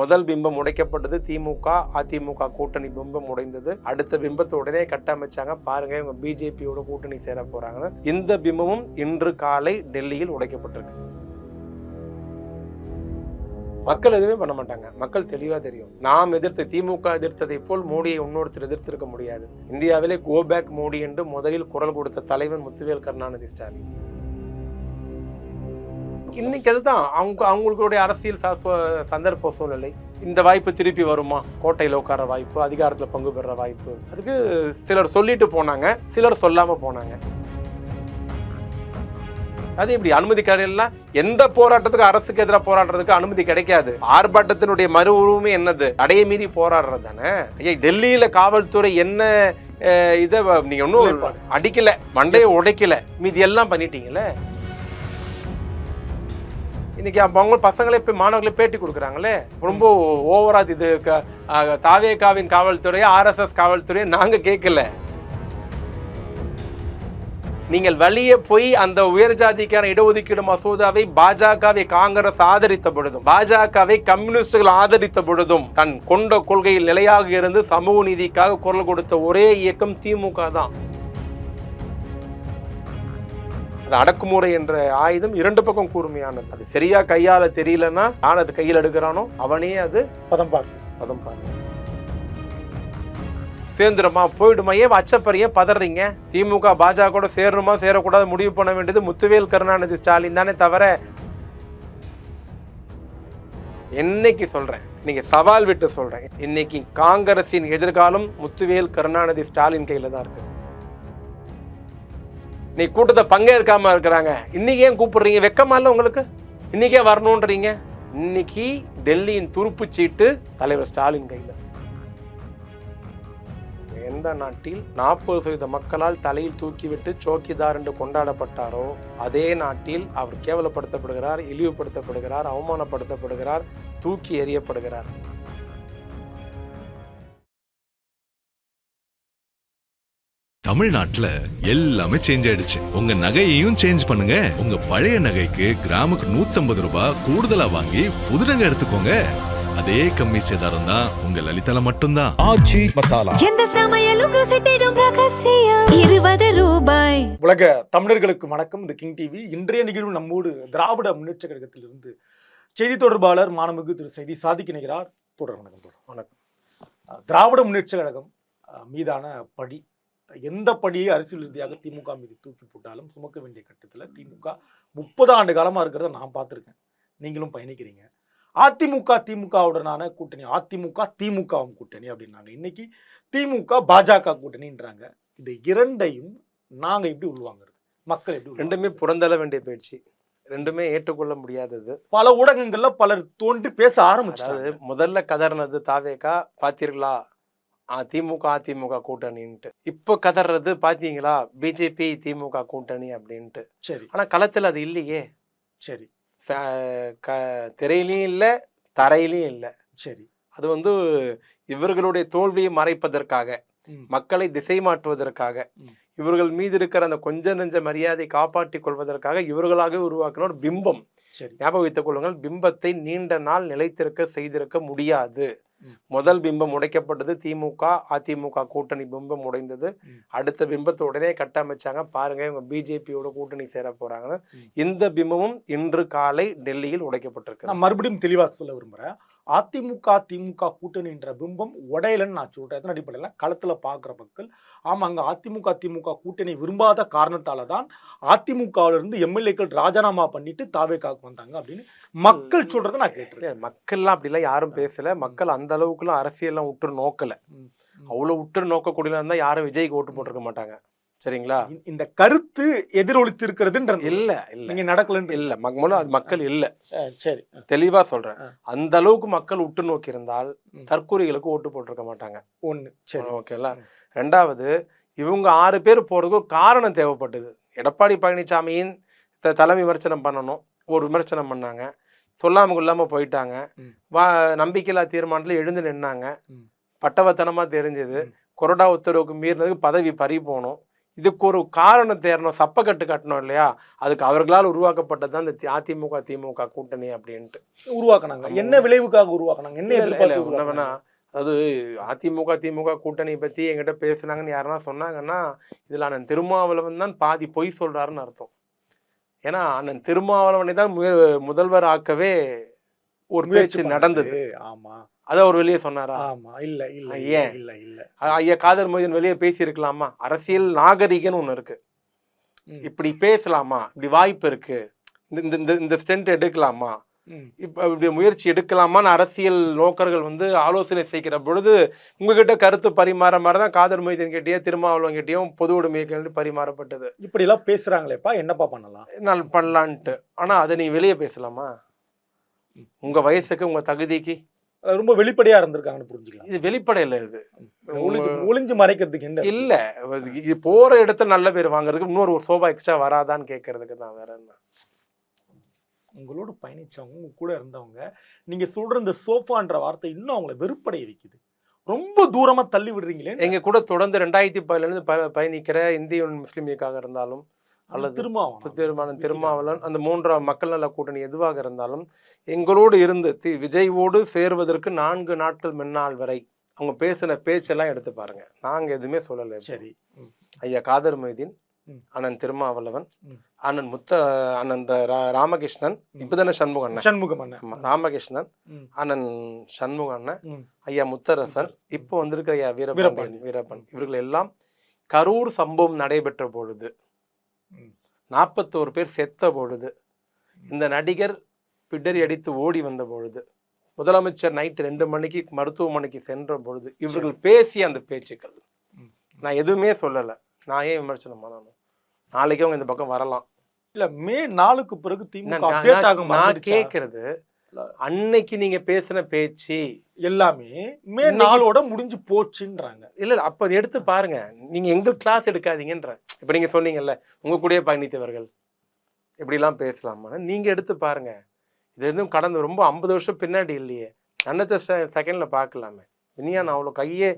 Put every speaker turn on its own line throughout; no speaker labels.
முதல் பிம்பம் உடைக்கப்பட்டது. திமுக அதிமுக கூட்டணி பிம்பம் உடைந்தது. அடுத்த பிம்பத்தை உடனே கட்டமைச்சாங்க. பாருங்க இவங்க பிஜேபியோட கூட்டணி சேர போறாங்க. இந்த பிம்பமும் இன்று காலை டெல்லியில் உடைக்கப்பட்டிருக்கு. மக்கள் எதுவுமே பண்ண மாட்டாங்க. மக்கள் தெளிவா தெரியும். நாம் எதிர்த்து திமுக எதிர்த்ததை போல் மோடியை இன்னொருத்தர் எதிர்த்திருக்க முடியாது. இந்தியாவிலே கோ பேக் மோடி என்று முதலில் குரல் கொடுத்த தலைவன் முத்துவேல் கருணாநிதி ஸ்டாலின். இன்னைக்கு அதுதான் அவங்களுடைய அரசியல் சந்தர்ப்ப சூழ்நிலை. இந்த வாய்ப்பு திருப்பி வருமா? கோட்டையில் உட்கார வாய்ப்பு, அதிகாரத்தில் பங்கு பெற வாய்ப்பு. அதுக்கு சிலர் சொல்லிட்டு போனாங்க, சிலர் சொல்லாம போனாங்க. அது எப்படி அனுமதி கிடையல? எந்த போராட்டத்துக்கு அரசுக்கு எதிராக போராடுறதுக்கு அனுமதி கிடைக்காது. ஆர்ப்பாட்டத்தினுடைய மறு உருவமே என்னது? தடையை மீறி போராடுறது தானே. டெல்லியில காவல்துறை என்ன இதை நீங்க ஒன்றும் அடிக்கல, மண்டையை உடைக்கல, மீதி எல்லாம் பண்ணிட்டீங்கல்ல. இன்னைக்கு அவங்க பசங்களே போய் மாணவர்களை பேட்டி கொடுக்குறாங்களே, ரொம்ப ஓவரா இது தாவேகாவின் காவல்துறை RSS காவல்துறை நாங்க கேட்கல. நீங்கள் வலிய போய் அந்த உயர் ஜாதிக்கான இடஒதுக்கீடு மசோதாவை பாஜகவை காங்கிரஸ் ஆதரித்த பொழுதும், பாஜகவை கம்யூனிஸ்டுகள் ஆதரித்த பொழுதும் தன் கொண்ட கொள்கையில் நிலையாக இருந்து சமூக நீதிக்காக குரல் கொடுத்த ஒரே இயக்கம் திமுக தான். அது அடக்குமுறை என்ற ஆயுதம் இரண்டு பக்கம் கூர்மையானது. அது சரியா கையால தெரியலன்னா நான் அது கையில் எடுக்கிறானோ அவனே அது பதம் பார்க்க சேர்ந்துருமா போயிடுமா? ஏன் அச்சப்பறிய பதறீங்க? திமுக பாஜக கூட சேரணுமா சேரக்கூடாது முடிவு பண்ண வேண்டியது முத்துவேல் கருணாநிதி ஸ்டாலின் தானே தவிர. இன்னைக்கு சொல்றேன், நீங்க சவால் விட்டு சொல்றேன், இன்னைக்கு காங்கிரசின் எதிர்காலம் முத்துவேல் கருணாநிதி ஸ்டாலின் கையில தான் இருக்கு. நீ கூட்டத்தை பங்கேற்காம இருக்கிறாங்க, இன்னைக்கு ஏன் கூப்பிடுறீங்க? வெக்கமா இல்ல உங்களுக்கு? இன்னைக்கே வரணும்ன்றீங்க. இன்னைக்கு டெல்லியின் துருப்பு சீட்டு தலைவர் ஸ்டாலின் கையில். எந்த நாட்டில் 40% மக்களால் தலையில் தூக்கிவிட்டு சோக்கிதார் என்று கொண்டாடப்பட்டாரோ அதே நாட்டில் அவர் கேவலப்படுத்தப்படுகிறார், இழிவுபடுத்தப்படுகிறார், அவமானப்படுத்தப்படுகிறார், தூக்கி எறியப்படுகிறார்.
தமிழ்நாட்டுல எல்லாமே சேஞ்ச் ஆயிடுச்சு. உங்க நகையையும் சேஞ்ச் பண்ணுங்க. உங்க பழைய நகைக்கு கிராமுக்கு 150 ரூபாய் கூடுதலா வாங்கி புது நகை எடுத்துக்கோங்க. அதே கம்மி சேதாரம் தான் உங்க லலிதால மட்டும்தான். ஆச்சி மசாலா, எந்த சமையலும் ருசி தேடும் ரகசியம் 20 ரூபாய்.
உலக தமிழர்களுக்கு வணக்கம். இந்த கிங் டிவி. இன்றைய நிகழ்வு நம்மோடு திராவிட முன்னேற்ற கழகத்திலிருந்து செய்தி தொடர்பாளர் மாண்புமிகு திரு செய்தி சாதிக் இணைகிறார். தொடர் வணக்கம். வணக்கம். திராவிட முன்னேற்ற கழகம் மீதான படி, எந்த படியை அரசியல் ரீதியாக திமுக மீது தூக்கி போட்டாலும் சுமக்க வேண்டிய கட்டத்தில் திமுக 30 ஆண்டு காலமாக இருக்கிறத நான் பார்த்துருக்கேன். நீங்களும் பயணிக்கிறீங்க. அதிமுக திமுகவுடனான கூட்டணி, அதிமுக திமுகவும் கூட்டணி அப்படின்னாங்க. இன்னைக்கு திமுக பாஜக கூட்டணின்றாங்க. இந்த இரண்டையும் நாங்க எப்படி உள்வாங்கிறது? மக்கள் எப்படி?
ரெண்டுமே புறந்தள்ள வேண்டிய பயிற்சி, ரெண்டுமே ஏற்றுக்கொள்ள முடியாதது.
பல ஊடகங்கள்ல பலர் தோன்றி பேச ஆரம்பிச்சாரு.
முதல்ல கதர்னது தாவேகா, பாத்தீர்களா திமுக அதிமுக கூட்டணின்ட்டு. இப்போ கதறது பாத்தீங்களா பிஜேபி திமுக கூட்டணி அப்படின்ட்டு.
சரி,
ஆனா களத்துல அது இல்லையே.
சரி,
திரையிலையும் இல்லை, தரையிலையும் இல்லை.
சரி,
அது இவர்களுடைய தோல்வியை மறைப்பதற்காக, மக்களை திசை மாற்றுவதற்காக, இவர்கள் மீது இருக்கிற அந்த கொஞ்ச நெஞ்ச மரியாதை காப்பாற்றிக் கொள்வதற்காக இவர்களாக உருவாக்கின ஒரு பிம்பம். ஞாபகம் வைத்துக் கொள்ளுங்கள், பிம்பத்தை நீண்ட நாள் நிலைத்திருக்க செய்திருக்க முடியாது. முதல் பிம்பம் உடைக்கப்பட்டது. திமுக அதிமுக கூட்டணி பிம்பம் உடைந்தது. அடுத்த பிம்பத்தை உடனே கட்டமைச்சாங்க. பாருங்க இவங்க பிஜேபியோட கூட்டணி சேர போறாங்கன்னு. இந்த பிம்பமும் இன்று காலை டெல்லியில் உடைக்கப்பட்டிருக்கு.
நான் மறுபடியும் தெளிவாக சொல்ல விரும்புறேன். அதிமுக திமுக கூட்டணின்ற பிம்பம் உடையலன்னு நான் சொல்றேன். எத்தனை அடிப்படையில் களத்துல பாக்குற மக்கள் ஆமாங்க அதிமுக திமுக கூட்டணி விரும்பாத காரணத்தால தான் அதிமுகவிலிருந்து எம்எல்ஏக்கள் ராஜினாமா பண்ணிட்டு தாவேகாவுக்கு வந்தாங்க அப்படின்னு மக்கள் சொல்றதை நான் கேட்டுருக்கேன்.
மக்கள்லாம் அப்படிலாம் யாரும் பேசல. மக்கள் அந்த அளவுக்குலாம் அரசியல்லாம் உற்று நோக்கல. அவ்வளவு உற்று நோக்கக்கூடிய இருந்தா யாரும் விஜய்க்கு ஓட்டு போட்டிருக்க மாட்டாங்க. சரிங்களா?
இந்த கருத்து எதிரொலித்து இருக்கிறதுன்றது
இல்ல இல்ல
நீங்க நடக்கலன்னு
இல்ல. அது மக்கள் இல்ல.
சரி,
தெளிவா சொல்றேன். அந்த அளவுக்கு மக்கள் உற்று நோக்கி இருந்தால் தற்கூரிகளுக்கு ஓட்டு போட்டிருக்க மாட்டாங்க.
ஒண்ணு. சரி,
ஓகேங்களா? ரெண்டாவது, இவங்க 6 பேர் போறதுக்கு காரணம் தேவைப்பட்டது. எடப்பாடி பழனிசாமியின் தலைமை விமர்சனம் பண்ணணும், ஒரு விமர்சனம் பண்ணாங்க, சொல்லாம கொள்ளாம போயிட்டாங்க. நம்பிக்கையில்லா தீர்மானத்துல எழுந்து நின்னாங்க. பட்டவத்தனமா தெரிஞ்சது. கொறடா உத்தரவுக்கு மீறினதுக்கு பதவி பறி போனோம். இதுக்கு ஒரு காரணம் தேரணும், சப்பக்கட்டு கட்டணும் இல்லையா? அதுக்கு அவர்களால் உருவாக்கப்பட்டது தான் இந்த அதிமுக திமுக கூட்டணி அப்படின்ட்டு
உருவாக்குனாங்க. என்ன விளைவுக்காக உருவாக்குனாங்க? என்ன எதிர்பார்த்து
என்ன வேணா,
உருவாக்குனாங்க?
அதாவது அதிமுக திமுக கூட்டணி பத்தி என்கிட்ட பேசுனாங்கன்னு யாருன்னா சொன்னாங்கன்னா, இதுல அண்ணன் திருமாவளவன் தான் பாதி பொய் சொல்றாருன்னு அர்த்தம். ஏன்னா அண்ணன் திருமாவளவனை தான் முதல்வர் ஆக்கவே ஒரு பேச்சு நடந்தது.
ஆமா,
அத அவர் வெளியே சொன்னாரா?
ஆமா. இல்ல இல்ல
ஏன்?
இல்ல இல்ல.
ஐயா காதர் மொய்தீன் வெளியே பேசி இருக்கலாமா? அரசியல் நாகரிகன்னு ஒண்ணு இருக்கு. இப்படி பேசலாமா? இப்படி வாய்ப்பு இருக்கு, இந்த இந்த இந்த ஸ்டென்ட் எடுக்கலாமா, இப்ப இப்படி முயற்சி எடுக்கலாமான்னு அரசியல் நோக்கர்கள் வந்து ஆலோசனை செய்கிற பொழுது உங்ககிட்ட கருத்து பரிமாற மாதிரிதான் காதர் மொய்தீன் கிட்டேயும் திருமாவளவன் கிட்டேயும் பொது உடைமை பரிமாறப்பட்டது.
இப்படி எல்லாம் பேசுறாங்களேப்பா, என்னப்பா பண்ணலாம்?
நான் பண்ணலான்ட்டு. ஆனா அதை நீ வெளியே பேசலாமா? உங்க வயசுக்கு உங்க தகுதிக்கு
ரொம்ப வெளிப்படையா இருந்திருக்காங்கன்னு புரிஞ்சுக்கலாம்.
இது வெளிப்படையில இது
ஒளிஞ்சு மறைக்கிறதுக்கு என்ன
இல்ல. இது போற இடத்துல நல்ல பேர் வாங்குறதுக்கு இன்னொரு ஒரு சோபா எக்ஸ்ட்ரா வராதான்னு கேட்கறதுக்கு தான், வேற என்ன.
உங்களோட பயணிச்சவங்க, உங்க கூட இருந்தவங்க, நீங்க சொல்ற இந்த சோஃபான்ற வார்த்தை இன்னும் அவங்கள வெறுப்படைய வைக்குது. ரொம்ப தூரமா தள்ளி விடுறீங்களே.
எங்க கூட தொடர்ந்து 2010 பயணிக்கிற இந்திய முஸ்லீம் லீக்காக இருந்தாலும் அல்லது திருமாவளவன், அந்த மூன்றாம் மக்கள் நல கூட்டணி எதுவாக இருந்தாலும் எங்களோடு இருந்து விஜயோடு சேருவதற்கு 4 நாட்கள் முன்னாள் வரை அவங்க பேசின பேச்செல்லாம் எடுத்து பாருங்க. நாங்க எதுவுமே சொல்லலை.
சரி,
ஐயா காதர் மொய்தீன், அண்ணன் திருமாவளவன், அண்ணன் ராமகிருஷ்ணன், இப்பதானே சண்முகம் ராமகிருஷ்ணன், அண்ணன் சண்முக அண்ணன், ஐயா முத்தரசன், இப்போ வந்திருக்கிற ஐயா வீரப்பன், இவர்கள் எல்லாம் கரூர் சம்பவம் நடைபெற்ற பொழுது 41 பேர் செத்த பொழுது, இந்த நடிகர் பிடரி அடித்து ஓடி வந்த பொழுது, முதலமைச்சர் நைட்டு 2 மணிக்கு மருத்துவமனைக்கு சென்ற பொழுது இவர்கள் பேசிய அந்த பேச்சுக்கள் நான் எதுவுமே சொல்லலை. நான் ஏன் விமர்சனம் பண்ணணும்? நாளைக்கு அவங்க இந்த பக்கம் வரலாம்.
இல்ல, மே 4க்கு பிறகு திமுக
நான் கேட்கறது, அன்னைக்கு நீங்க பேசின பேச்சு
எல்லாமே மே 4ஓட முடிஞ்சு போச்சுன்றாங்க.
இல்ல அப்ப எடுத்து பாருங்க. நீங்க எங்க கிளாஸ் எடுக்காதீங்கன்ற. இப்ப நீங்க சொன்னீங்கல்ல உங்க கூடயே பயணித்தவர்கள் இப்படி எல்லாம் பேசலாமா, நீங்க எடுத்து பாருங்க. இது எதுவும் கடந்த ரொம்ப 50 வருஷம் பின்னாடி இல்லையே, அன்னத்த செகண்ட்ல பாக்கலாமே. இனியா அவ்வளோ கையே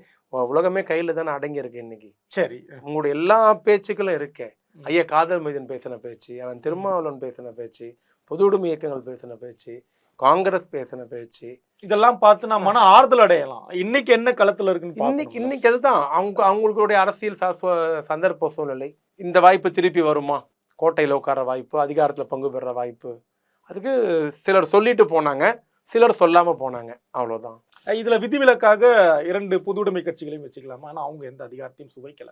உலகமே கையில தானே அடங்கி இருக்கு இன்னைக்கு.
சரி,
உங்களுடைய எல்லா பேச்சுக்களும் இருக்கே. ஐயா காதர் மொய்தீன் பேசின பேச்சு, அவன் திருமாவளவன் பேசின பேச்சு, பொது உடைமை இயக்கங்கள் பேசின பேச்சு, காங்கிரஸ் பேசின பேச்சு,
இதெல்லாம் பார்த்து நான் மன ஆறுதல் அடையலாம். இன்னைக்கு என்ன களத்துல இருக்குன்னு
இன்னைக்கு அதுதான் அவங்களுடைய அரசியல் சந்தர்ப்ப சூழ்நிலை. இந்த வாய்ப்பு திருப்பி வருமா? கோட்டையில் உட்கார வாய்ப்பு, அதிகாரத்துல பங்கு பெற வாய்ப்பு, அதுக்கு சிலர் சொல்லிட்டு போனாங்க, சிலர் சொல்லாம போனாங்க, அவ்வளவுதான்.
இதுல விதிவிலக்காக 2 பொது உடைமை கட்சிகளையும் வச்சுக்கலாமா? ஆனா அவங்க எந்த அதிகாரத்தையும் சுவைக்கல.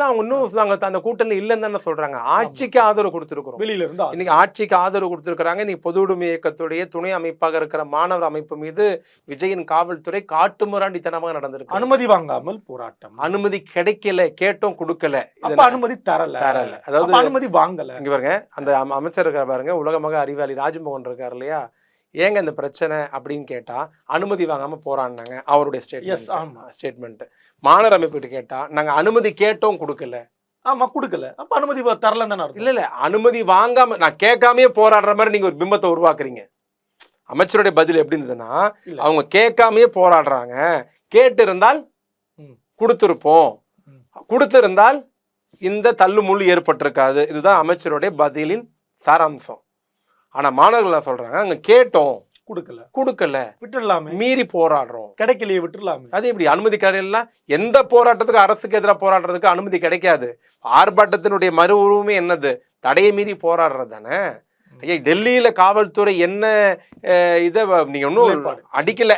அவங்க இன்னும் அந்த கூட்டணி இல்லைன்னு தானே சொல்றாங்க. ஆட்சிக்கு ஆதரவு கொடுத்துருக்கிறோம். வெளியில இருந்து இன்னைக்கு ஆட்சிக்கு ஆதரவு கொடுத்துருக்காங்க. நீ பொது உடைமை இயக்கத்துடைய துணை அமைப்பாக இருக்கிற மாணவர் அமைப்பு மீது விஜயின் காவல்துறை காட்டுமிராண்டித்தனமாக நடந்திருக்கு. அனுமதி வாங்காமல் போராட்டம்.
அனுமதி கிடைக்கல, கேட்டோம் கொடுக்கல,
அனுமதி தரல. அதாவது அனுமதி வாங்கல.
இங்க பாருங்க, அந்த அமைச்சர் இருக்கார் பாருங்க, உலகமாக அறிவாளி ராஜ்மோகன் இருக்காரு இல்லையா, ஏங்க இந்த பிரச்சனை அப்படின்னு கேட்டா அனுமதி வாங்காம போறான்னாங்க. அவருடைய ஸ்டேட்மெண்ட். மாணவர் அமைப்பு கேட்டா நாங்க அனுமதி கேட்டோம் கொடுக்கல.
ஆமா, கொடுக்கல. அப்ப அனுமதி தரலன்னு தானே அர்த்தம்.
இல்ல அனுமதி வாங்காம நான் கேட்காமயே போராடுற மாதிரி நீங்க ஒரு பிம்பத்தை உருவாக்குறீங்க. அமைச்சருடைய பதில் எப்படி இருந்ததுன்னா, அவங்க கேட்காமயே போராடுறாங்க, கேட்டு இருந்தால் கொடுத்திருப்போம், கொடுத்திருந்தால் இந்த தள்ளுமுள்ளு ஏற்பட்டிருக்காது. இதுதான் அமைச்சருடைய பதிலின் சாராம்சம். ஆனா மாணவர்கள் சொல்றாங்க, நாங்க கேட்டோம் கொடுக்கல, விட்டுடலாமே, மீறி போராடுறோம், கிடைக்கலையே விட்டுடலாமே. அது இப்படி அனுமதி கிடைக்கல. எந்த போராட்டத்துக்கு அரசுக்கு எதிராக போராடுறதுக்கு அனுமதி கிடைக்காது. ஆர்ப்பாட்டத்தினுடைய மறு உருவமே என்னது? தடையை மீறி போராடுறது தானே. ஐயா டெல்லியில காவல்துறை என்ன இதை நீங்க ஒன்னும் அடிக்கல,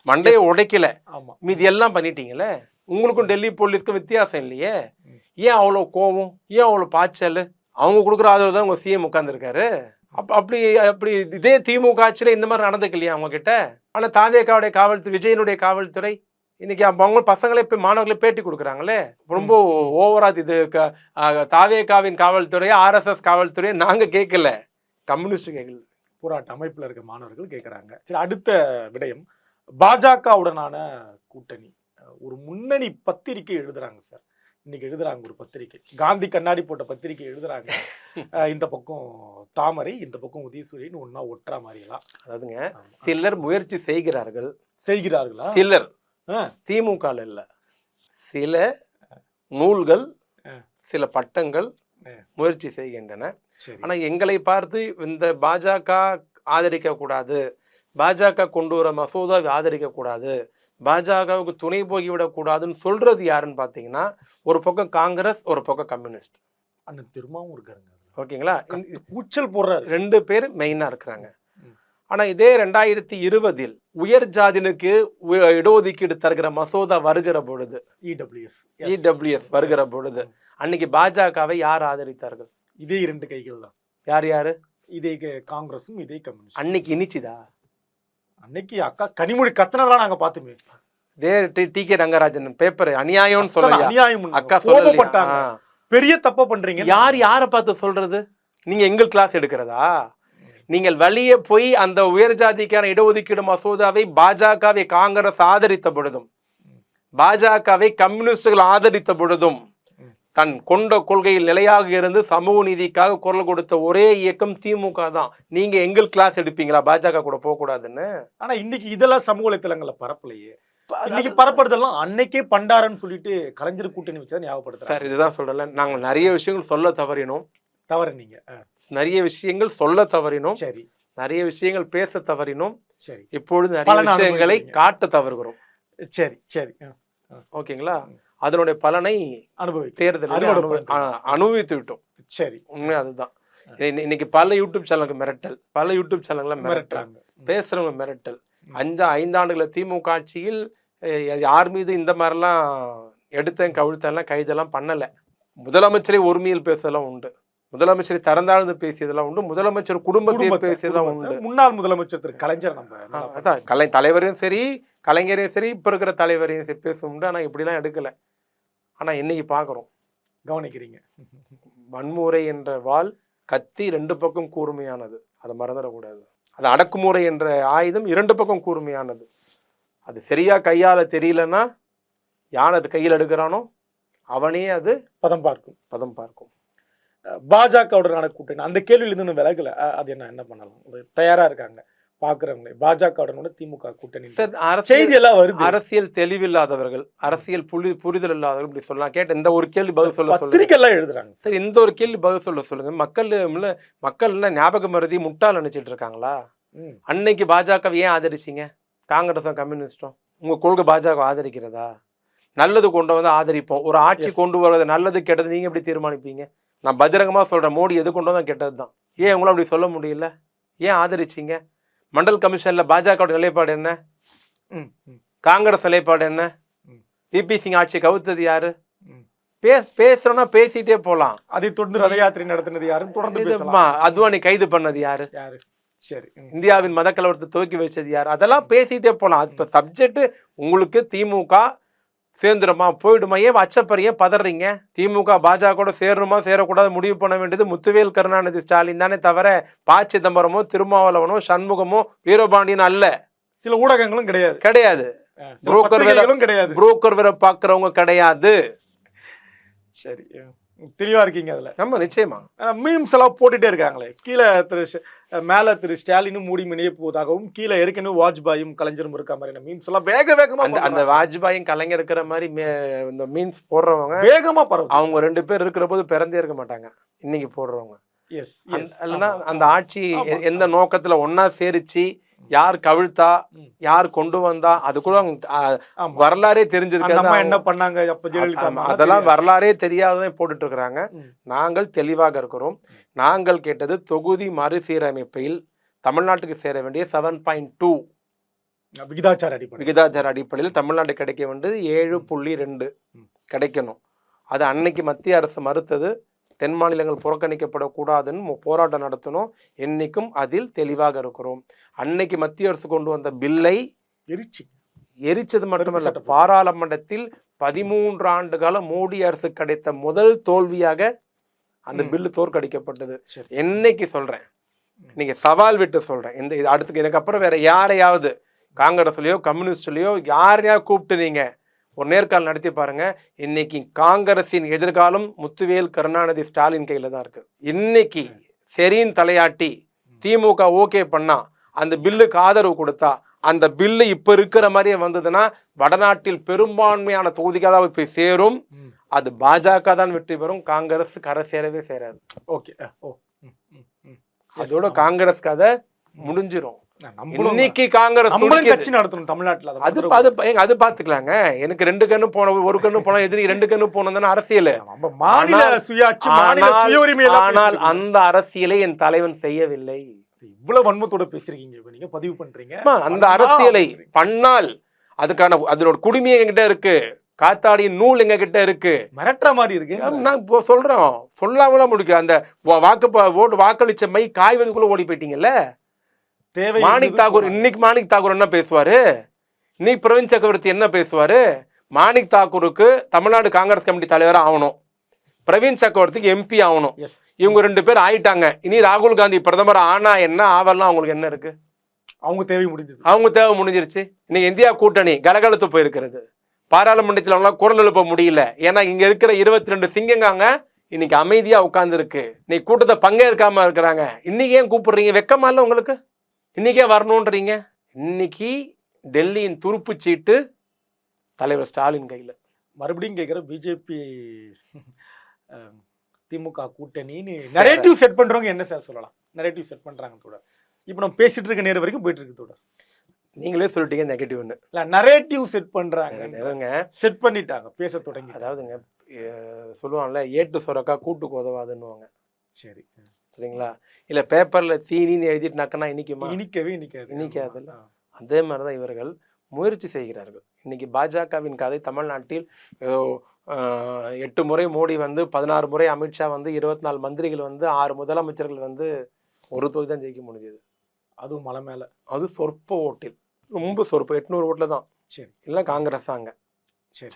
மண்டையை உடைக்கல, மீதி எல்லாம் பண்ணிட்டீங்கல்ல. உங்களுக்கும் டெல்லி போலீஸ்க்கும் வித்தியாசம் இல்லையே. ஏன் அவ்வளோ கோபம், ஏன் அவ்வளோ பாய்ச்சல்? அவங்க கொடுக்குற ஆதரவு தான் உங்க சிஎம் உட்கார்ந்துருக்காரு. அப்படி இதே திமுக ஆட்சியில இந்த மாதிரி நடந்துக்கலையா அவங்க கிட்ட? ஆனா தாவேகாவுடைய காவல்துறை, விஜயனுடைய காவல்துறை இன்னைக்கு அவங்க பசங்களே மாணவர்களே பேட்டி கொடுக்குறாங்களே. ரொம்ப ஓவரா இது தாவேகாவின் காவல்துறையை RSS காவல்துறையை நாங்க கேட்கல, கம்யூனிஸ்ட் கேட்கல,
போராட்ட அமைப்புல இருக்க மாணவர்கள் கேட்கறாங்க. சரி, அடுத்த விடயம் பாஜகவுடனான கூட்டணி. ஒரு முன்னணி பத்திரிகை எழுதுறாங்க சார், இன்னைக்கு எழுதுறாங்க ஒரு பத்திரிகை, காந்தி கண்ணாடி போட்ட பத்திரிகை எழுதுறாங்க. இந்த பக்கம் தாமரை, இந்த பக்கம் உதயசூரியன் ஒன்னா ஒட்டுற மாதிரி எல்லாம்.
அதாவதுங்க, சிலர் முயற்சி செய்கிறார்களா?
சிலர்
திமுக இல்ல, சில நூல்கள், சில பட்டங்கள் முயற்சி செய்கின்றன.
சரி.
ஆனா எங்களை பார்த்து இந்த பாஜக ஆதரிக்க கூடாது, பாஜக கொண்டு வர மசோதாவை ஆதரிக்க கூடாது, பாஜகவுக்கு துணை போகிவிடக் கூடாதுன்னு சொல்றது யாருன்னு பாத்தீங்கன்னா, ஒரு பக்கம் காங்கிரஸ், ஒரு பக்கம் கம்யூனிஸ்ட்.
அண்ணன் திருமாவும் இருக்காருங்க.
ஓகேங்களா?
கூச்சல் போடுறாரு.
2 பேர் மெயினா இருக்கிறாங்க. ஆனா இதே 2020 உயர் ஜாதினுக்கு இடஒதுக்கீடு தருகிற மசோதா வருகிற பொழுது, இடபிள்யூஎஸ் வருகிற பொழுது, அன்னைக்கு பாஜகவை யார் ஆதரித்தார்கள்?
இதே 2 கைகள் தான்.
யாரு?
இதே காங்கிரஸும் இதே கம்யூனிஸ்ட்.
அன்னைக்கு இனிச்சுதா?
அன்னைக்கு அக்கா கனிமொழி கத்தனதெல்லாம் நாங்க பாத்துமே.
டி.கே. ரங்கராஜன் பேப்பர் அநியாயம்னு சொல்ல
அநியாயம்
அக்கா
கோபப்பட்டாங்க. பெரிய தப்ப பண்றீங்க.
யாரை பார்த்து சொல்றது? நீங்க எங்கள் கிளாஸ் எடுக்கிறதா? நீங்கள் வெளியே போய் அந்த உயர் ஜாதிக்கான இடஒதுக்கீடு மசோதாவை பாஜகவை காங்கிரஸ் ஆதரித்த பொழுதும், பாஜகவை கம்யூனிஸ்டுகள் ஆதரித்த பொழுதும், தன் கொண்ட கொள்கையில் நிலையாக இருந்து சமூக நீதிக்காக குரல் கொடுத்த ஒரே இயக்கம் திமுக தான். நீங்க எங்கள் கிளாஸ் எடுப்பீங்களா பாஜக கூட போக கூடாதுன்னு?
ஆனா இன்னைக்கு இதெல்லாம் சமூக வலைத்தளங்கள்ல பரப்பலையே. இன்னைக்கு பரப்படுறதெல்லாம் அன்னைக்கே பண்டாரன்னு சொல்லிட்டு கலைஞர் கூட்டணி வச்சதை ஞாபகப்படுத்துறேன்.
சார், இதுதான் சொல்றேன், நாங்க நிறைய விஷயங்கள் சொல்ல தவறினோம்.
நீங்க
நிறைய விஷயங்கள் சொல்ல தவறினோம்.
சரி.
நிறைய விஷயங்கள் பேச தவறினோம்.
சரி.
இப்பொழுது நிறைய விஷயங்களை காட்ட தவறுகிறோம்.
சரி சரி.
ஓகேங்களா? அதனுடைய பலனை தேர்தல் அனுபவித்து விட்டோம்.
சரி, உண்மை அதுதான்.
இன்னைக்கு பல யூடியூப் சேனலுக்கு மிரட்டல், பல யூடியூப் சேனல்ல மிரட்டல், பேசுறவங்க மிரட்டல். 5 ஆண்டுகள திமுக ஆட்சியில் யார் மீது இந்த மாதிரிலாம் எடுத்தேன் கவிழ்த்தெல்லாம் கைதெல்லாம் பண்ணல. முதலமைச்சரை ஒருமையில் பேசலாம் உண்டு, முதலமைச்சரை திறந்தாழ்ந்து பேசியதெல்லாம் உண்டு, முதலமைச்சர் குடும்பத்தை பேசியதெல்லாம் உண்டு.
முன்னாள் முதலமைச்சர் திரு கலைஞர்,
அதான் தலைவரையும் சரி, கலைஞரையும் சரி, இப்ப இருக்கிற தலைவரையும் சரி பேச உண்டு. ஆனா இப்படிலாம் எடுக்கல. ஆனா இன்னைக்கு பாக்குறோம்,
கவனிக்கிறீங்க,
வன்முறை என்ற வாள் கத்தி 2 பக்கம் கூர்மையானது, அதை மறந்துடக்கூடாது. அது அடக்குமுறை என்ற ஆயுதம் 2 பக்கம் கூர்மையானது. அது சரியா கையால தெரியலன்னா யான் அது கையில் எடுக்கிறானோ அவனே அது பதம் பார்க்கும்.
பாஜகவுடனான கூட்டணி அந்த கேள்வியிலிருந்து இன்னும் விலகல. அது என்ன பண்ணலாம்? தயாரா இருக்காங்க பாக்குறவங்களே பாஜகவுடனோட திமுக கூட்டணி? செய்தி எல்லாம் வருது.
அரசியல் தெளிவில்லாதவர்கள், அரசியல் புரிதல் இல்லாதவர்கள் இப்படி சொல்லலாம். கேட்ட இந்த ஒரு கேள்வி பதில் சொல்ல
பத்திரிக்கைலாம் எழுதுறாங்க.
சரி, இந்த ஒரு கேள்வி பதில் சொல்லுங்க. மக்கள் என்ன ஞாபகம் மருதி முட்டாள் நினைச்சிட்டு இருக்காங்களா? அன்னைக்கு பாஜக ஏன் ஆதரிச்சீங்க? காங்கிரஸும் கம்யூனிஸ்டும் உங்க கொள்கை பாஜக ஆதரிக்கிறதா? நல்லது கொண்டு வந்து ஆதரிப்போம். ஒரு ஆட்சி கொண்டு வர்றது நல்லது கெட்டது நீங்க எப்படி தீர்மானிப்பீங்க? நான் பகிரங்கமா சொல்றேன், மோடி எது கொண்டு வந்தா கெட்டது தான். ஏன் உங்களும் அப்படி சொல்ல முடியல? ஏன் ஆதரிச்சீங்க? மண்டல் கமிஷன்ல பாஜக நிலைப்பாடு என்ன? காங்கிரஸ் நிலைப்பாடு என்ன? விபி சிங் ஆட்சி கவுத்தது யாரு? பேசுறோம்னா பேசிட்டே போலாம்.
அதை தொடர்ந்து ரத யாத்திரை நடத்தினது யாரு? தொடர்ந்து
அத்வானி கைது பண்ணது யாரு?
சரி,
இந்தியாவின் மத கலவரத்தை துவக்கி வச்சது யாரு? அதெல்லாம் பேசிட்டே போலாம். இப்ப சப்ஜெக்ட் உங்களுக்கு திமுக சேர்ந்துருமா போயிடுமா? ஏன் அச்சப்பறிய பதறீங்க? திமுக பாஜக சேரணுமா சேரக்கூடாது முடிவு பண்ண வேண்டியது முத்துவேல் கருணாநிதி ஸ்டாலின் தானே தவிர ப. சிதம்பரமோ திருமாவளவனோ சண்முகமோ வீரபாண்டியன் அல்ல.
சில ஊடகங்களும்
கிடையாது. புரோக்கர் வேற பாக்குறவங்க கிடையாது.
சரி, தெளிவா இருக்கீங்க அதுல.
நம்ம நிச்சயமா
மீம்ஸ் எல்லாம் போட்டுட்டே இருக்காங்களே. கீழே மேல திரு ஸ்டாலினும் மூடி மணியே போவதாகவும், கீழே ஏற்கனவே வாஜ்பாயும் கலைஞரும் இருக்க மாதிரி மீம்ஸ் எல்லாம் வேகமா
அந்த வாஜ்பாயும் கலைஞர் இருக்கிற மாதிரி இந்த மீம்ஸ் போடுறவங்க
வேகமா பரவும்.
அவங்க 2 பேர் இருக்கிற போது பிறந்தே இருக்க மாட்டாங்க. இன்னைக்கு போடுறவங்க இல்லைன்னா அந்த ஆட்சி எந்த நோக்கத்துல ஒன்னா சேரிச்சு யார் கவிழ்த்தா யார் கொண்டு வந்தா அது கூட வரலாறே தெரிஞ்சிருக்காது.
என்ன பண்ணாங்க
அதெல்லாம் வரலாறே தெரியாததான் போட்டுட்டு இருக்கிறாங்க. நாங்கள் தெளிவாக இருக்கிறோம். நாங்கள் கேட்டது தொகுதி மறுசீரமைப்பில் தமிழ்நாட்டுக்கு சேர வேண்டிய 7.2 விகிதாச்சார அடிப்படையில் தமிழ்நாடு கிடைக்க வேண்டியது 7.2 கிடைக்கணும். அது அன்னைக்கு மத்திய அரசு மறுத்தது. தென் மாநிலங்கள் புறக்கணிக்கப்படக்கூடாதுன்னு போராட்டம் நடத்தணும். என்னைக்கும் அதில் தெளிவாக இருக்கிறோம். அன்னைக்கு மத்திய அரசு கொண்டு வந்த பில்லை எரிச்சது மட்டுமல்ல, பாராளுமன்றத்தில் 13 ஆண்டு காலம் மோடி அரசு கிடைத்த முதல் தோல்வியாக அந்த பில்லு தோற்கடிக்கப்பட்டது. என்னைக்கு சொல்றேன், நீங்க சவால் விட்டு சொல்றேன். இந்த அடுத்துக்கு எனக்கு அப்புறம் வேற யாரையாவது காங்கிரஸ்லயோ கம்யூனிஸ்ட்லயோ யாரையாவது கூப்பிட்டு நீங்க ஒரு நேர்காணல் நடத்தி பாருங்க. இன்னைக்கு காங்கிரசின் எதிர்காலம் முத்துவேல் கருணாநிதி ஸ்டாலின் கையில தான் இருக்கு. இன்னைக்கு சரின்னு தலையாட்டி திமுக ஓகே பண்ணா அந்த பில்லுக்கு ஆதரவு கொடுத்தா அந்த பில்லு இப்ப இருக்கிற மாதிரியே வந்ததுன்னா வடநாட்டில் பெரும்பான்மையான தொகுதிகளாக போய் சேரும். அது பாஜக தான் வெற்றி பெறும், காங்கிரஸ் கரை சேரவே சேராது.
ஓகே.
அதோட காங்கிரஸ் கதை முடிஞ்சிரும். இன்னைக்கு காங்கிரஸ்
கட்சி நடத்தணும் தமிழ்நாட்டுல.
அது பாத்துக்கலாங்க. எனக்கு 2 கண்ணு போன, 1 கண்ணு போன, எதிரி 2 கண்ணு போனதுன்னு அரசியல்.
மாநில சுயாட்சி, மாநில சுய உரிமை.
ஆனால் அந்த அரசியலை என் தலைவன் செய்யவில்லை.
இவ்வளவு வன்மத்தோட பேசுறீங்க, இப்ப நீங்க பதிவு பண்றீங்க.
அந்த அரசியலை பண்ணால் அதுக்கான அதனோட குடிமை என்கிட்ட இருக்கு, காத்தாடியின் நூல் எங்க கிட்ட இருக்கு.
மிரட்டுற மாதிரி இருக்கு.
நான் சொல்றோம், சொல்லாமல முடிக்கும். அந்த வாக்களிச்ச மை காய்வதுக்குள்ள ஓடி போயிட்டீங்கல்ல. மாணிக் தாக்கூர், இன்னைக்கு மாணிக் தாக்கூர் என்ன பேசுவாரு, இன்னைக்கு பிரவீன் சக்கரவர்த்தி என்ன பேசுவாரு. மாணிக் தாக்கூருக்கு தமிழ்நாடு காங்கிரஸ் கமிட்டி தலைவராக ஆகணும், பிரவீன் சக்கரவர்த்திக்கு எம்பி ஆகணும். இவங்க 2 பேர் ஆயிட்டாங்க. இனி ராகுல் காந்தி பிரதமர் ஆனா என்ன ஆவலாம், அவங்களுக்கு என்ன இருக்கு?
அவங்க தேவை முடிஞ்சது,
அவங்க தேவை முடிஞ்சிருச்சு. இன்னைக்கு இந்தியா கூட்டணி கலகலத்து போயிருக்கிறது. பாராளுமன்றத்தில் அவங்களால குரல் எழுப்ப முடியல. ஏன்னா இங்க இருக்கிற 22 சிங்கங்காங்க இன்னைக்கு அமைதியா உட்கார்ந்து இருக்கு. இன்னைக்கு கூட்டத்தை பங்கேற்காம இருக்கிறாங்க. இன்னைக்கு ஏன் கூப்பிடுறீங்க? வெக்கமா இல்ல உங்களுக்கு? இன்னைக்கே வரணும்ன்றீங்க. இன்னைக்கு டெல்லியின் துருப்பு சீட்டு தலைவர் ஸ்டாலின் கையில.
மறுபடியும் கேட்கிற பிஜேபி திமுக கூட்டணின்னு நரேட்டிவ் செட் பண்றவங்க என்ன சார் சொல்லலாம்? நரேட்டிவ் செட் பண்றாங்க தொடர். இப்போ நம்ம பேசிட்டு இருக்க நேரம் வரைக்கும் போயிட்டு இருக்கு தொடர்.
நீங்களே சொல்லிட்டீங்க நெகட்டிவ்னு.
இல்ல, நரேட்டிவ் செட் பண்றாங்க, செட் பண்ணிட்டாங்க, பேச தொடங்கி.
அதாவதுங்க சொல்லுவாங்கல்ல, ஏட்டு சொரக்கா கூட்டுக்கு உதவாதுன்னுவாங்க.
சரி,
சரிங்களா? இல்ல பேப்பர்ல சீனின்னு எழுதிட்டு நக்கனா இனிக்காதுல்ல. அதே மாதிரிதான் இவர்கள் முயற்சி செய்கிறார்கள். இன்னைக்கு பாஜகவின் கதை தமிழ்நாட்டில் 8 முறை மோடி வந்து, 16 முறை அமித்ஷா வந்து, 24 மந்திரிகள் வந்து, 6 முதலமைச்சர்கள் வந்து, ஒரு தொகுதி தான் ஜெயிக்க முடிஞ்சது. அதுவும் மலை மேல. அது சொற்ப ஓட்டில், ரொம்ப சொற்ப 800 ஓட்டுல தான். சரி, இல்லை காங்கிரஸ் தாங்க.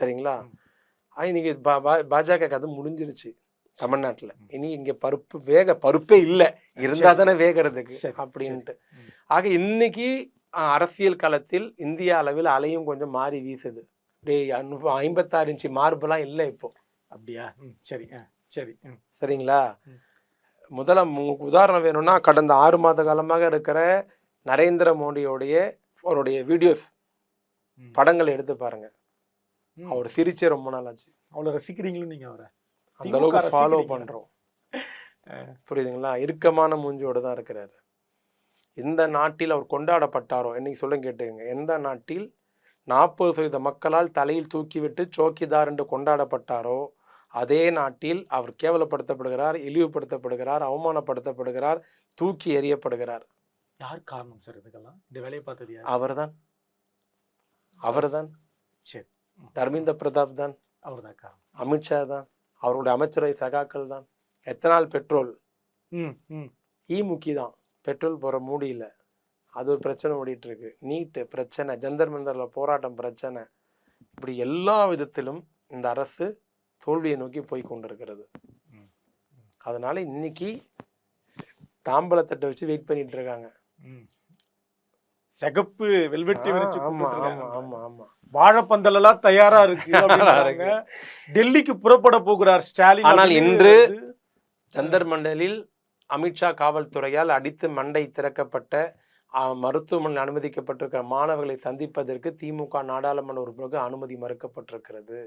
சரிங்களா? இன்னைக்கு பாஜக கதை முடிஞ்சிருச்சு தமிழ்நாட்டுல. இனி இங்க பருப்பே இல்லை, இருந்தா தானே வேகிறதுக்கு அப்படின்ட்டு. ஆக இன்னைக்கு அரசியல் களத்தில் இந்திய அளவில் அலையும் கொஞ்சம் மாறி வீசுது. 56 இன்ச்சு மார்பெல்லாம் இல்லை இப்போ. அப்படியா? சரி சரி, சரிங்களா? உதாரணம் வேணும்னா, கடந்த 6 மாத காலமாக இருக்கிற நரேந்திர மோடியோடைய அவருடைய வீடியோஸ், படங்கள் எடுத்து பாருங்க. அவர் சிரிச்சே ரொம்ப நாள் ஆச்சு. அவ்வளவு ரசிக்கிறீங்களும் நீங்க அவரை? அந்த அளவுக்கு ஃபாலோ பண்றோம். புரியுதுங்களா? இறுக்கமான மூஞ்சியோட தான் இருக்கிறாரு. எந்த நாட்டில் அவர் கொண்டாடப்பட்டாரோ, இன்னைக்கு சொல்ல கேட்டுங்க, எந்த நாட்டில் 40% மக்களால் தலையில் தூக்கிவிட்டு சோக்கிதார் என்று கொண்டாடப்பட்டாரோ, அதே நாட்டில் அவர் கேவலப்படுத்தப்படுகிறார், இழிவுபடுத்தப்படுகிறார், அவமானப்படுத்தப்படுகிறார், தூக்கி எறியப்படுகிறார். யார் காரணம் சார் இதுக்கெல்லாம்? இந்த வேலையை பார்த்தது அவர்தான். சரி, தர்மேந்திர பிரதாப் தான், அவர்தான் காரணம். அமித்ஷா தான், அவருடைய அமைச்சரவை சகாக்கள் தான். எத்தனால் பெட்ரோல் முக்கி தான், பெட்ரோல் போற மூடியில அது ஒரு பிரச்சனை ஓடிட்டு இருக்கு. நீட்டு பிரச்சனை, ஜந்தர் மந்தர்ல போராட்டம் பிரச்சனை, இப்படி எல்லா விதத்திலும் இந்த அரசு தோல்வியை நோக்கி போய் கொண்டிருக்கிறது. அதனால இன்னைக்கு தாம்பலத்தட்டை வச்சு வெயிட் பண்ணிட்டு இருக்காங்க. சிகப்பு வெல்வெட்டி விரிச்சு. ஆமா ஆமா ஆமா ஆமா, வாழைப்பந்தல் எல்லாம் தயாரா இருக்கு. டெல்லிக்கு புறப்பட போகிறார் ஸ்டாலின். ஆனால் இன்று ஜந்தர் மண்டலில் அமித்ஷா காவல்துறையால் அடித்து மண்டை திறக்கப்பட்ட, மருத்துவமனையில் அனுமதிக்கப்பட்டிருக்கிற மாணவர்களை சந்திப்பதற்கு திமுக நாடாளுமன்ற உறுப்பினருக்கு அனுமதி மறுக்கப்பட்டிருக்கிறது.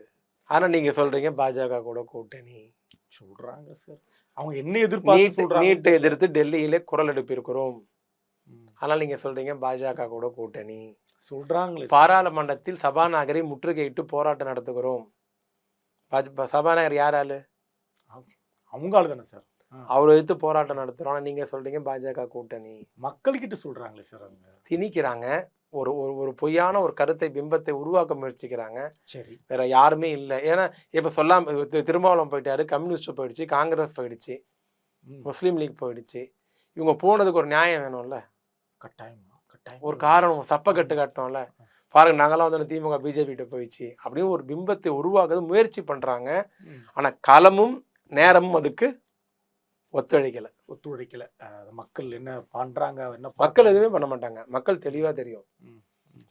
ஆனா நீங்க சொல்றீங்க பாஜக கூட கூட்டணி சொல்றாங்க சார். அவங்க என்ன எதிர்பார்த்து நீட்டை எதிர்த்து டெல்லியிலே குரல் எழுப்பியிருக்கிறோம். ஆனால் நீங்க சொல்றீங்க பாஜக கூட கூட்டணி சொல்றாங்க. பாராளுமன்றத்தில் சபாநாயகரை முற்றுகையிட்டு போராட்டம் நடத்துகிறோம். சபாநாயகர் யார் ஆளு? அவங்க ஆளு தானே சார். அவர் எடுத்து போராட்டம் நடத்துறோம். நீங்க சொல்றீங்க பாஜக கூட்டணி. மக்கள்கிட்ட சொல்றாங்களே சார், அவங்க திணிக்கிறாங்க. ஒரு ஒரு பொய்யான ஒரு கருத்தை, பிம்பத்தை உருவாக்க முயற்சிக்கிறாங்க. சரி, வேற யாருமே இல்லை. ஏன்னா இப்ப சொல்லாம திருமாவளவன் போயிட்டாரு, கம்யூனிஸ்ட் போயிடுச்சு, காங்கிரஸ் போயிடுச்சு, முஸ்லீம் லீக் போயிடுச்சு. இவங்க போனதுக்கு ஒரு நியாயம் வேணும்ல. கட்டாயம் ஒரு காரணம், சப்ப கட்டு கட்டணும்ல. பாருங்க, நாங்களாம் வந்து திமுக பிஜேபி கிட்ட போயிடுச்சு அப்படின்னு ஒரு பிம்பத்தை உருவாக்குறது முயற்சி பண்றாங்க. ஆனா களமும் நேரமும் அதுக்கு ஒத்துழைக்கல. மக்கள் என்ன பண்றாங்க? மக்கள் எதுவுமே பண்ண மாட்டாங்க. மக்கள் தெளிவா தெரியும்.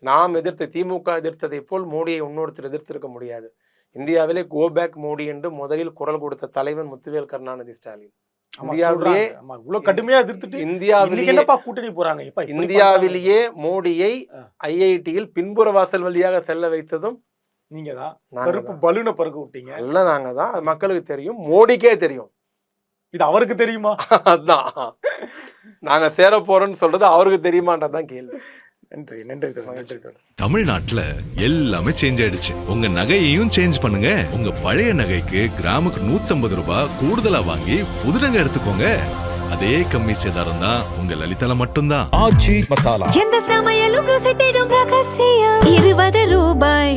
நாம் எதிர்த்த திமுக எதிர்த்ததை போல் மோடியை இன்னொருத்தர் எதிர்த்திருக்க முடியாது. இந்தியாவிலே கோ பேக் மோடி என்று முதலில் குரல் கொடுத்த தலைவன் முத்துவேல் கருணாநிதி ஸ்டாலின். இந்தியாவிலேயே
இவ்வளவு கடுமையா எதிர்த்துட்டு
இந்தியாவிலேயே
என்னப்பா கூட்டணி போறாங்க இப்ப இப்படி
இந்தியாவிலேயே மோடியை ஐஐடியில் பின்புற வாசல் வழியாக செல்ல வைத்ததும்
நீங்க தான்
நாங்க
கருப்பு பலூனை பறக்க விட்டீங்க.
எல்லாம் நாங்க தான். அது மக்களுக்கு தெரியும், மோடிக்கே தெரியும்.
இது அவருக்கு தெரியுமா?
அதான் நாங்க சேர போறோம்னு சொல்றது அவருக்கு தெரியுமான்றதான் கேள்வி.
நன்றி நன்றி நன்றி.
தமிழ்நாட்டுல எல்லாமே சேஞ்ச் ஆயிடுச்சு. உங்க நகையையும் சேஞ்ச் பண்ணுங்க. உங்க பழைய நகைக்கு கிராமுக்கு 150 ரூபாய் கூடுதலா வாங்கி புது நகை எடுத்துக்கோங்க. அதே கம்மி சேதாரம் தான் உங்க லலிதால மட்டும்தான்.
ஆச்சி மசாலா.
எந்த சமையலும் ருசி தேடும் ரகசியம் 20 ரூபாய்.